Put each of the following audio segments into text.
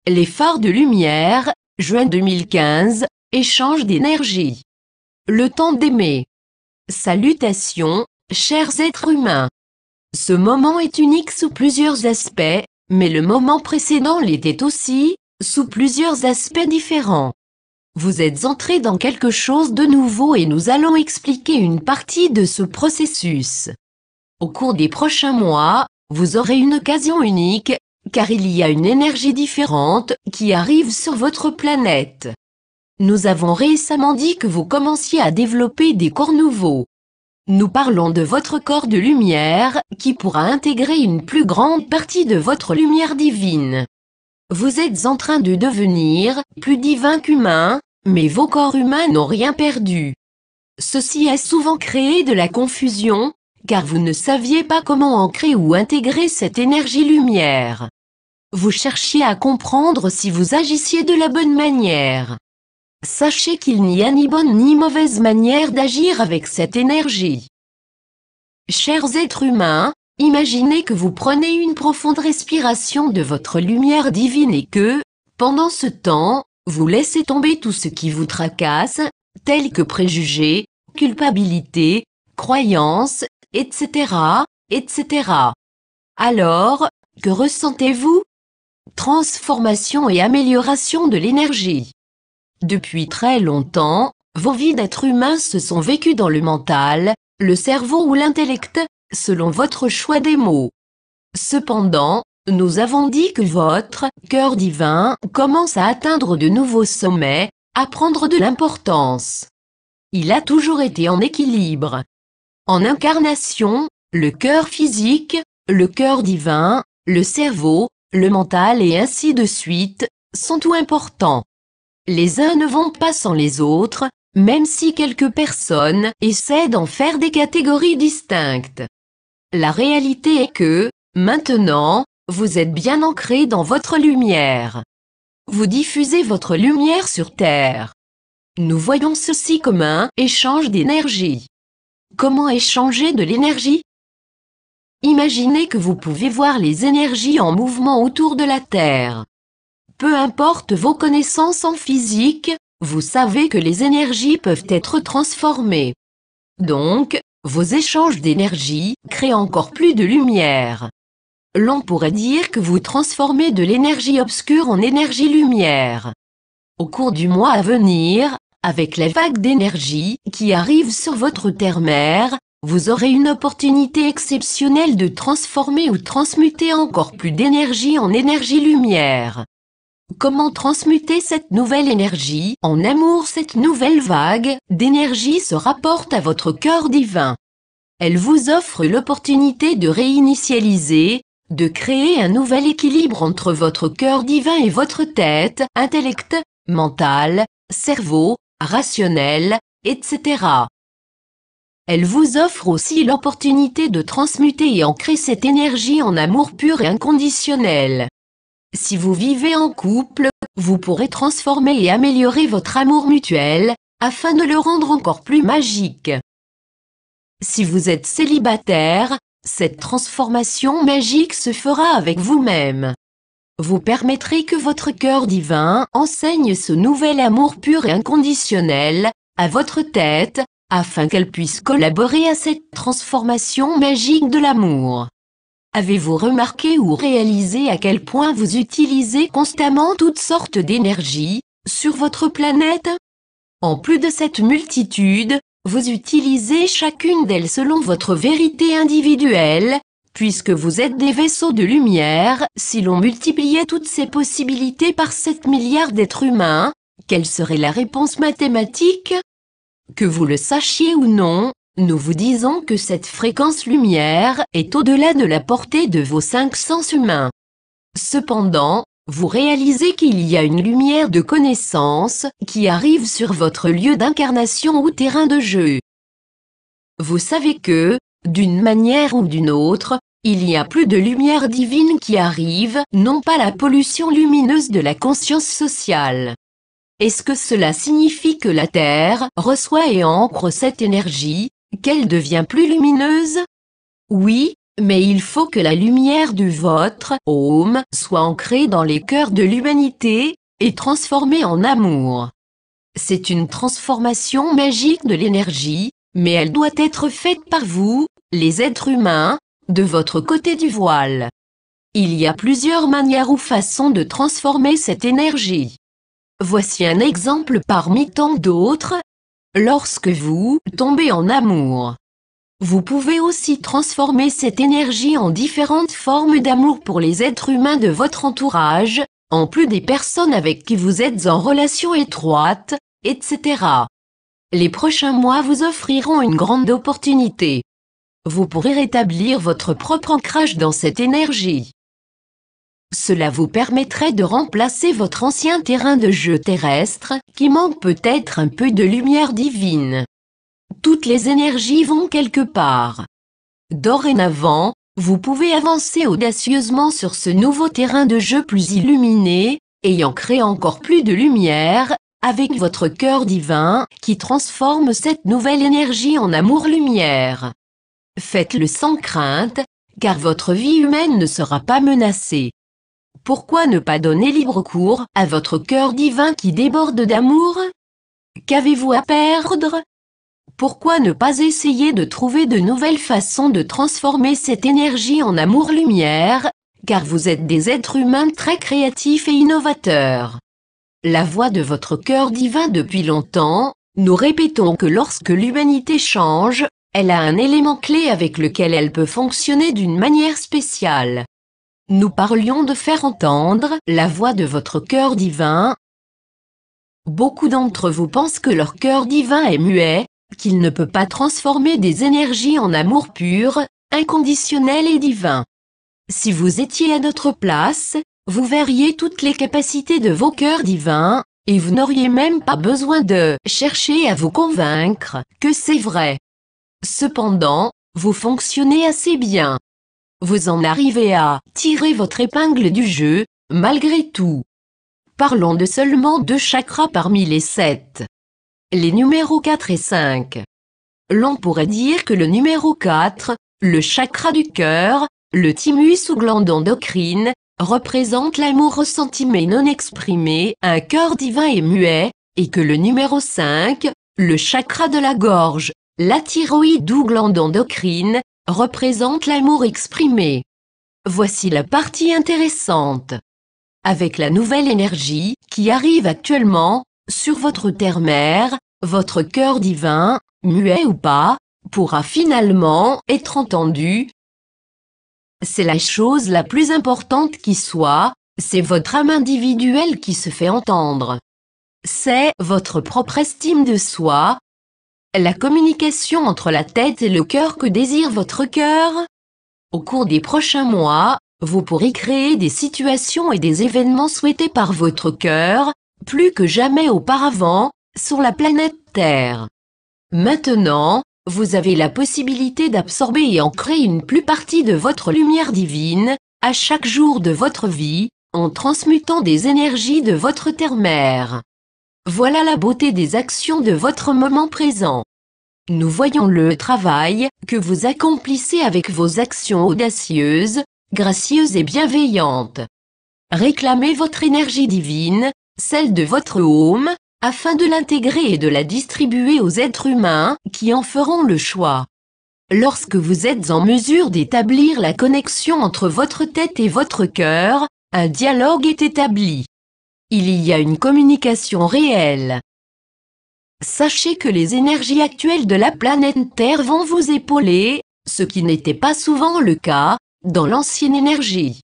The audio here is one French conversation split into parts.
Les phares de lumière, juin 2015, échange d'énergie. Le temps d'aimer. Salutations, chers êtres humains. Ce moment est unique sous plusieurs aspects, mais le moment précédent l'était aussi, sous plusieurs aspects différents. Vous êtes entrés dans quelque chose de nouveau et nous allons expliquer une partie de ce processus. Au cours des prochains mois, vous aurez une occasion unique, car il y a une énergie différente qui arrive sur votre planète. Nous avons récemment dit que vous commenciez à développer des corps nouveaux. Nous parlons de votre corps de lumière, qui pourra intégrer une plus grande partie de votre lumière divine. Vous êtes en train de devenir plus divin qu'humain, mais vos corps humains n'ont rien perdu. Ceci a souvent créé de la confusion, car vous ne saviez pas comment ancrer ou intégrer cette énergie lumière. Vous cherchiez à comprendre si vous agissiez de la bonne manière. Sachez qu'il n'y a ni bonne ni mauvaise manière d'agir avec cette énergie. Chers êtres humains, imaginez que vous prenez une profonde respiration de votre lumière divine et que, pendant ce temps, vous laissez tomber tout ce qui vous tracasse, tel que préjugés, culpabilité, croyances, etc., etc. Alors, que ressentez-vous? Transformation et amélioration de l'énergie. Depuis très longtemps, vos vies d'êtres humains se sont vécues dans le mental, le cerveau ou l'intellect, selon votre choix des mots. Cependant, nous avons dit que votre cœur divin commence à atteindre de nouveaux sommets, à prendre de l'importance. Il a toujours été en équilibre. En incarnation, le cœur physique, le cœur divin, le cerveau, le mental et ainsi de suite, sont tout importants. Les uns ne vont pas sans les autres, même si quelques personnes essaient d'en faire des catégories distinctes. La réalité est que, maintenant, vous êtes bien ancré dans votre lumière. Vous diffusez votre lumière sur Terre. Nous voyons ceci comme un échange d'énergie. Comment échanger de l'énergie? Imaginez que vous pouvez voir les énergies en mouvement autour de la Terre. Peu importe vos connaissances en physique, vous savez que les énergies peuvent être transformées. Donc, vos échanges d'énergie créent encore plus de lumière. L'on pourrait dire que vous transformez de l'énergie obscure en énergie lumière. Au cours du mois à venir, avec la vague d'énergie qui arrive sur votre terre-mère, vous aurez une opportunité exceptionnelle de transformer ou transmuter encore plus d'énergie en énergie lumière. Comment transmuter cette nouvelle énergie en amour? Cette nouvelle vague d'énergie se rapporte à votre cœur divin. Elle vous offre l'opportunité de réinitialiser, de créer un nouvel équilibre entre votre cœur divin et votre tête, intellect, mental, cerveau, rationnel, etc. Elle vous offre aussi l'opportunité de transmuter et ancrer cette énergie en amour pur et inconditionnel. Si vous vivez en couple, vous pourrez transformer et améliorer votre amour mutuel, afin de le rendre encore plus magique. Si vous êtes célibataire, cette transformation magique se fera avec vous-même. Vous permettrez que votre cœur divin enseigne ce nouvel amour pur et inconditionnel à votre tête, afin qu'elle puisse collaborer à cette transformation magique de l'amour. Avez-vous remarqué ou réalisé à quel point vous utilisez constamment toutes sortes d'énergies sur votre planète? En plus de cette multitude, vous utilisez chacune d'elles selon votre vérité individuelle, puisque vous êtes des vaisseaux de lumière. Si l'on multipliait toutes ces possibilités par 7 milliards d'êtres humains, quelle serait la réponse mathématique? Que vous le sachiez ou non, nous vous disons que cette fréquence lumière est au-delà de la portée de vos 5 sens humains. Cependant, vous réalisez qu'il y a une lumière de connaissance qui arrive sur votre lieu d'incarnation ou terrain de jeu. Vous savez que, d'une manière ou d'une autre, il y a plus de lumière divine qui arrive, non pas la pollution lumineuse de la conscience sociale. Est-ce que cela signifie que la Terre reçoit et ancre cette énergie, qu'elle devient plus lumineuse? Oui, Mais il faut que la lumière de votre Om soit ancrée dans les cœurs de l'humanité, et transformée en amour. C'est une transformation magique de l'énergie, mais elle doit être faite par vous, les êtres humains, de votre côté du voile. Il y a plusieurs manières ou façons de transformer cette énergie. Voici un exemple parmi tant d'autres. Lorsque vous tombez en amour, vous pouvez aussi transformer cette énergie en différentes formes d'amour pour les êtres humains de votre entourage, en plus des personnes avec qui vous êtes en relation étroite, etc. Les prochains mois vous offriront une grande opportunité. Vous pourrez rétablir votre propre ancrage dans cette énergie. Cela vous permettrait de remplacer votre ancien terrain de jeu terrestre, qui manque peut-être un peu de lumière divine. Toutes les énergies vont quelque part. Dorénavant, vous pouvez avancer audacieusement sur ce nouveau terrain de jeu plus illuminé, ayant créé encore plus de lumière, avec votre cœur divin, qui transforme cette nouvelle énergie en amour-lumière. Faites-le sans crainte, car votre vie humaine ne sera pas menacée. Pourquoi ne pas donner libre cours à votre cœur divin qui déborde d'amour? Qu'avez-vous à perdre? Pourquoi ne pas essayer de trouver de nouvelles façons de transformer cette énergie en amour-lumière, car vous êtes des êtres humains très créatifs et innovateurs. La voix de votre cœur divin depuis longtemps, nous répétons que lorsque l'humanité change, elle a un élément clé avec lequel elle peut fonctionner d'une manière spéciale. Nous parlions de faire entendre la voix de votre cœur divin. Beaucoup d'entre vous pensent que leur cœur divin est muet, qu'il ne peut pas transformer des énergies en amour pur, inconditionnel et divin. Si vous étiez à notre place, vous verriez toutes les capacités de vos cœurs divins, et vous n'auriez même pas besoin de chercher à vous convaincre que c'est vrai. Cependant, vous fonctionnez assez bien. Vous en arrivez à tirer votre épingle du jeu, malgré tout. Parlons de seulement 2 chakras parmi les 7. Les numéros 4 et 5. L'on pourrait dire que le numéro 4, le chakra du cœur, le thymus ou glande endocrine, représente l'amour ressenti mais non exprimé, un cœur divin et muet, et que le numéro 5, le chakra de la gorge, la thyroïde ou glande endocrine, représente l'amour exprimé. Voici la partie intéressante. Avec la nouvelle énergie qui arrive actuellement, sur votre terre-mère, votre cœur divin, muet ou pas, pourra finalement être entendu. C'est la chose la plus importante qui soit, c'est votre âme individuelle qui se fait entendre. C'est votre propre estime de soi. La communication entre la tête et le cœur que désire votre cœur. Au cours des prochains mois, vous pourrez créer des situations et des événements souhaités par votre cœur, plus que jamais auparavant, sur la planète Terre. Maintenant, vous avez la possibilité d'absorber et ancrer une plus partie de votre lumière divine, à chaque jour de votre vie, en transmutant des énergies de votre terre-mère. Voilà la beauté des actions de votre moment présent. Nous voyons le travail que vous accomplissez avec vos actions audacieuses, gracieuses et bienveillantes. Réclamez votre énergie divine, celle de votre Om, afin de l'intégrer et de la distribuer aux êtres humains qui en feront le choix. Lorsque vous êtes en mesure d'établir la connexion entre votre tête et votre cœur, un dialogue est établi. Il y a une communication réelle. Sachez que les énergies actuelles de la planète Terre vont vous épauler, ce qui n'était pas souvent le cas dans l'ancienne énergie.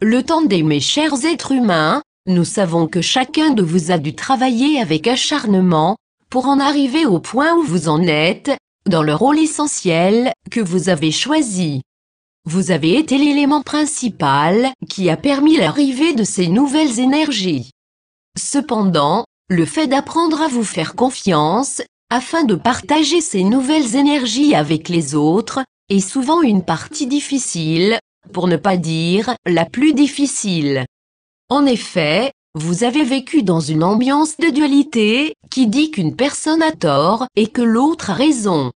Le temps mes chers êtres humains, nous savons que chacun de vous a dû travailler avec acharnement pour en arriver au point où vous en êtes, dans le rôle essentiel que vous avez choisi. Vous avez été l'élément principal qui a permis l'arrivée de ces nouvelles énergies. Cependant, le fait d'apprendre à vous faire confiance, afin de partager ces nouvelles énergies avec les autres, est souvent une partie difficile, pour ne pas dire la plus difficile. En effet, vous avez vécu dans une ambiance de dualité qui dit qu'une personne a tort et que l'autre a raison.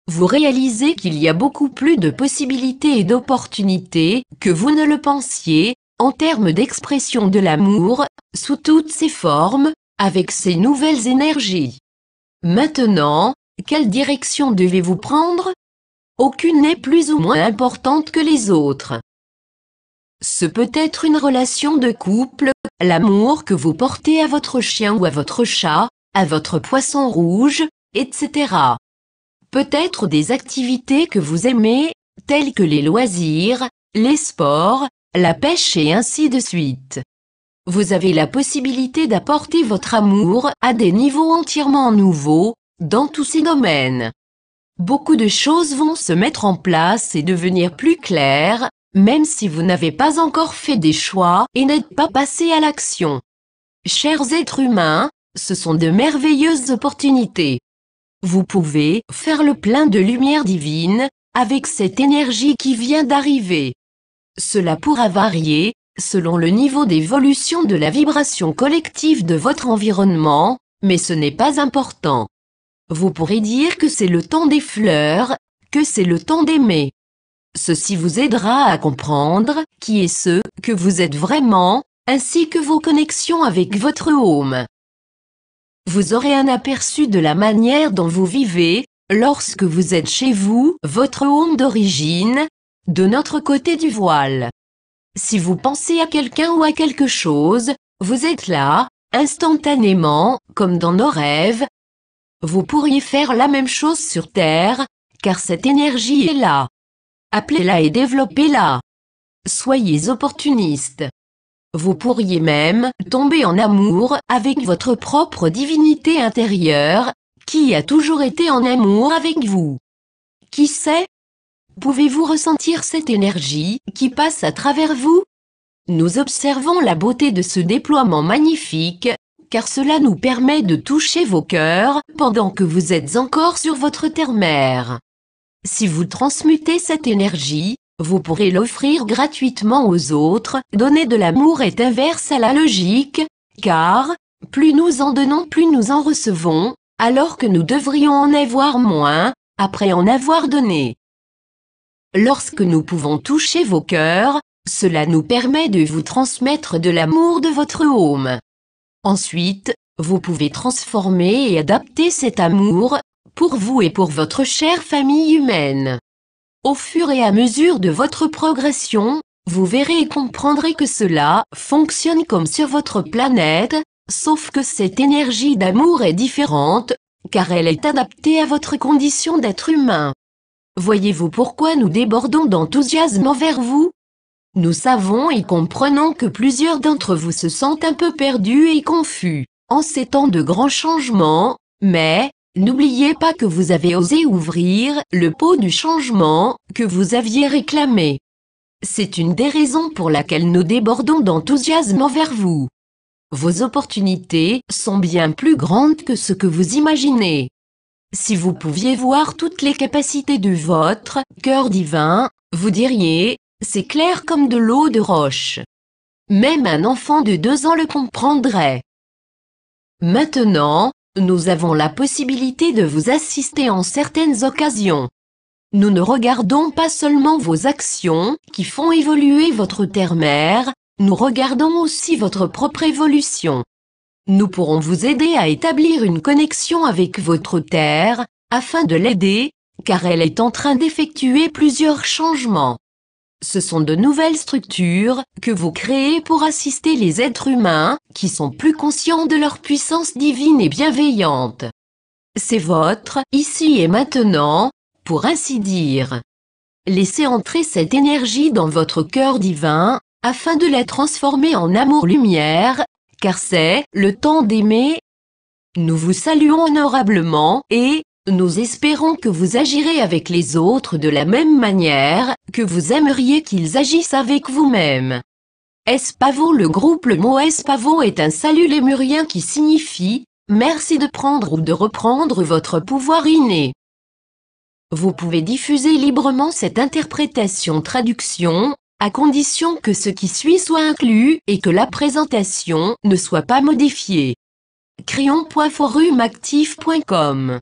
vous réalisez qu'il y a beaucoup plus de possibilités et d'opportunités que vous ne le pensiez, en termes d'expression de l'amour, sous toutes ses formes, avec ces nouvelles énergies. Maintenant, quelle direction devez-vous prendre? Aucune n'est plus ou moins importante que les autres. Ce peut être une relation de couple, l'amour que vous portez à votre chien ou à votre chat, à votre poisson rouge, etc. Peut-être des activités que vous aimez, telles que les loisirs, les sports, la pêche et ainsi de suite. Vous avez la possibilité d'apporter votre amour à des niveaux entièrement nouveaux, dans tous ces domaines. Beaucoup de choses vont se mettre en place et devenir plus claires, même si vous n'avez pas encore fait des choix et n'êtes pas passé à l'action. Chers êtres humains, ce sont de merveilleuses opportunités. Vous pouvez faire le plein de lumière divine, avec cette énergie qui vient d'arriver. Cela pourra varier, selon le niveau d'évolution de la vibration collective de votre environnement, mais ce n'est pas important. Vous pourrez dire que c'est le temps des fleurs, que c'est le temps d'aimer. Ceci vous aidera à comprendre qui est ce que vous êtes vraiment, ainsi que vos connexions avec votre home. Vous aurez un aperçu de la manière dont vous vivez, lorsque vous êtes chez vous, votre home d'origine, de notre côté du voile. Si vous pensez à quelqu'un ou à quelque chose, vous êtes là, instantanément, comme dans nos rêves. Vous pourriez faire la même chose sur Terre, car cette énergie est là. Appelez-la et développez-la. Soyez opportuniste. Vous pourriez même tomber en amour avec votre propre divinité intérieure, qui a toujours été en amour avec vous. Qui sait? Pouvez-vous ressentir cette énergie qui passe à travers vous? Nous observons la beauté de ce déploiement magnifique, car cela nous permet de toucher vos cœurs pendant que vous êtes encore sur votre terre-mère. Si vous transmutez cette énergie, vous pourrez l'offrir gratuitement aux autres. Donner de l'amour est inverse à la logique, car plus nous en donnons, plus nous en recevons, alors que nous devrions en avoir moins, après en avoir donné. Lorsque nous pouvons toucher vos cœurs, cela nous permet de vous transmettre de l'amour de votre home. Ensuite, vous pouvez transformer et adapter cet amour, pour vous et pour votre chère famille humaine. Au fur et à mesure de votre progression, vous verrez et comprendrez que cela fonctionne comme sur votre planète, sauf que cette énergie d'amour est différente, car elle est adaptée à votre condition d'être humain. Voyez-vous pourquoi nous débordons d'enthousiasme envers vous? Nous savons et comprenons que plusieurs d'entre vous se sentent un peu perdus et confus, en ces temps de grands changements, mais n'oubliez pas que vous avez osé ouvrir le pot du changement que vous aviez réclamé. C'est une des raisons pour laquelle nous débordons d'enthousiasme envers vous. Vos opportunités sont bien plus grandes que ce que vous imaginez. Si vous pouviez voir toutes les capacités de votre cœur divin, vous diriez, c'est clair comme de l'eau de roche. Même un enfant de 2 ans le comprendrait. Maintenant, nous avons la possibilité de vous assister en certaines occasions. Nous ne regardons pas seulement vos actions qui font évoluer votre terre-mère, nous regardons aussi votre propre évolution. Nous pourrons vous aider à établir une connexion avec votre terre, afin de l'aider, car elle est en train d'effectuer plusieurs changements. Ce sont de nouvelles structures que vous créez pour assister les êtres humains qui sont plus conscients de leur puissance divine et bienveillante. C'est votre ici et maintenant, pour ainsi dire. Laissez entrer cette énergie dans votre cœur divin, afin de la transformer en amour-lumière, car c'est le temps d'aimer. Nous vous saluons honorablement et nous espérons que vous agirez avec les autres de la même manière que vous aimeriez qu'ils agissent avec vous-même. Espavo. Le groupe Le mot Espavo est un salut lémurien qui signifie « merci de prendre ou de reprendre votre pouvoir inné ». Vous pouvez diffuser librement cette interprétation-traduction, à condition que ce qui suit soit inclus et que la présentation ne soit pas modifiée. crayon.forumactif.com